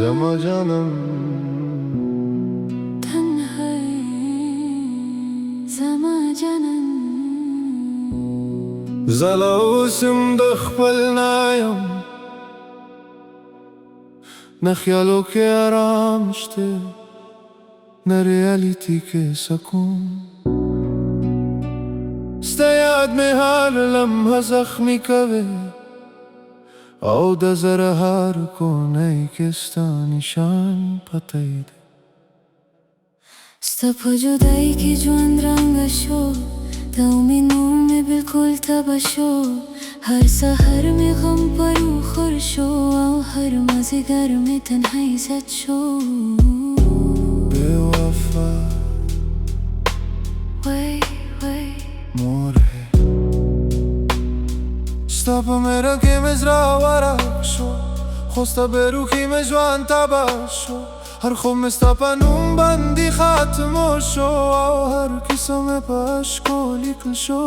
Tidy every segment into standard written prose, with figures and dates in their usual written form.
زما جانم زما جانم زلا اوسم د خپل نایم نه خیالو کې آرام شته نه ریالیتی کې سکون ستا یاد مې هر لمحه زخمی کوي او د زړه هر کونی کې ستا نشان پته دی ستا په جدایۍ کې ژوند رنګه شو د امید نور مې بلکل تبه شو هر سحر مې غم پر خور شو او هر مازدیګر مې تنهایی زیات شو بې وفا وای وای موره ستا په مهره کې مې زړه ورک شو خو ستا بې روحي مې ژوند تباه شو هر خوب مې ستا په نوم باندې ختمو شو او هر کیسه مې په اشکو لیکل شو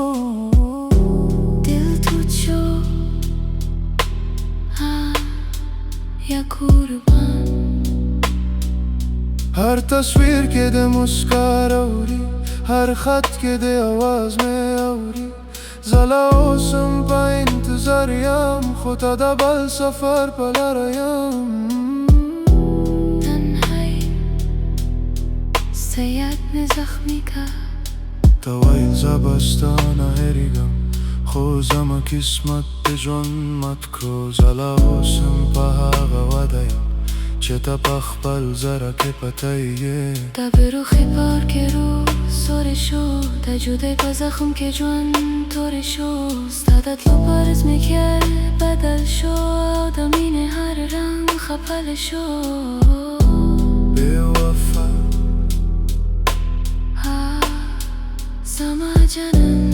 دل توت شو یا قربان هر تصویر کې د مسکا راوړي هر خط کې د آواز مې اوري زلا اوسم په انتظار یم خو تا د بل سفر په لاره یم ستا یاد مې زخمی که تا ویل زه به ستا نه هېرېږم خو زما قسمت د ژوند مات کړو زلا اوسم په هغه وده یم چې ته په خپل زړه کې پته یې دا بې روحي بار کې روح سوری شو دا جدای په زخم کې ژوند توری شو ستا د تلو پر زمې خیال بدل شو او د مینې هر رنګ خپل شو بې وفا زما جانم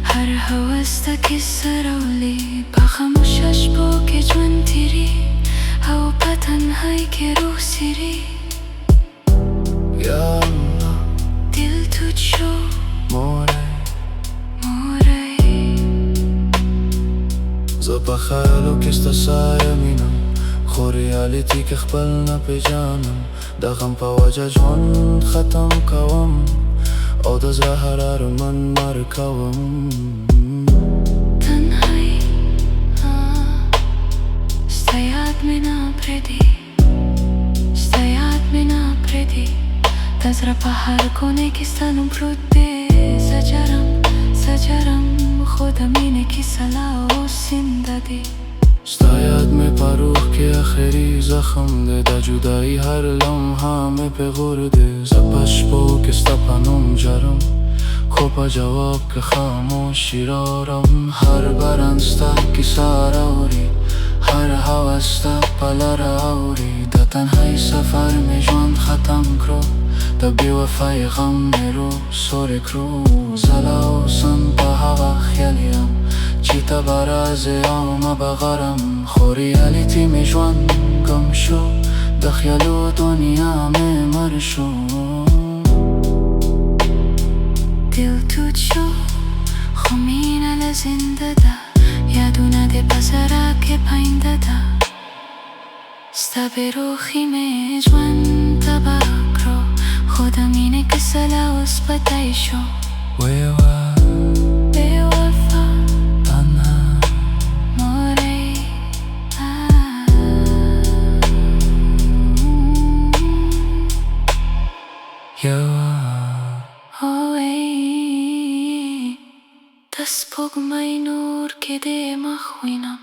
هر هوس تا کیسه راوړي په خاموشه شپو کې ژوند تیري او په تنهایۍ کې روح سیري یا الله دل توت شو موره زه په خیالو کې ستا سایه مینم خو ریالیتي کې خپل نه پیژانم د غم په وجه ژوند ختم کوم او د زړه هر ارمان مړ کوم تنهایی ستا یاد مې نه پرېږدي ستا یاد مې نه پرېږدي د زړه په هر کونې کې ستا نوم پروت دی زجرم خو د مینې کیسه لا اوس زنده دی ستا یاد مې په روح کې آخري زخم دی د جدایۍ هر لمحه مې پیغور دی زه په شپو کې ستا په نوم جرم خو په جواب کې خاموشي راوړم هر باران ستا کیسه راوړي هر هوا ستا په لاره اوري د تنهایۍ سفر مې ژوند ختم کړو د بې وفایۍ غم مې روح سوری کړو زه لا اوسم په هغه خیال یم چې ته به راځې او ما به غرم خو ریالیتي مې ژوند ګم شو د خیالو دنیا مې مړ شو دل توت شو خو مینه لا زنده ده یادونه دې په زړه کې پاینده ده ستا بې روحي مې ژوند تباه کړو خو د مینې کیسه لا اوس پتی شو بې وفا تنها موری د سپوږمۍ نور کې دې مخ وینم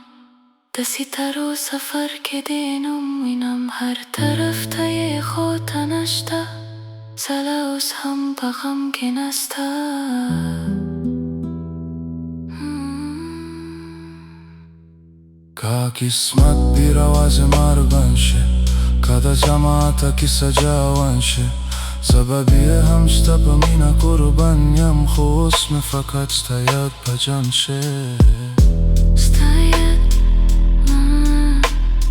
د ستارو سفر کې دې نوم وینم هر طرف ته یې خو ته نشته زه لا اوس هم په غم کې نسته का किस्मत भी रवाज मार्गन شه kada جماعتا ki سجاون شه سببی همشتا بمینا قربانیم خو اسم فقط ستاید پجان شه ستاید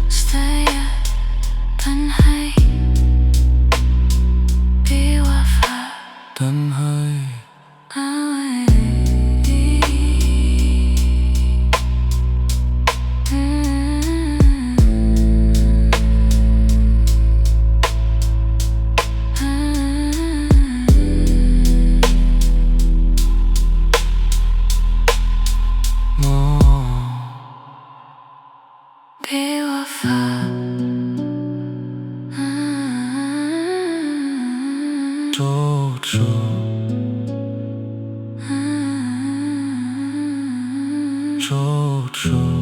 ستاید تنهایی بی وفا تنهایی True.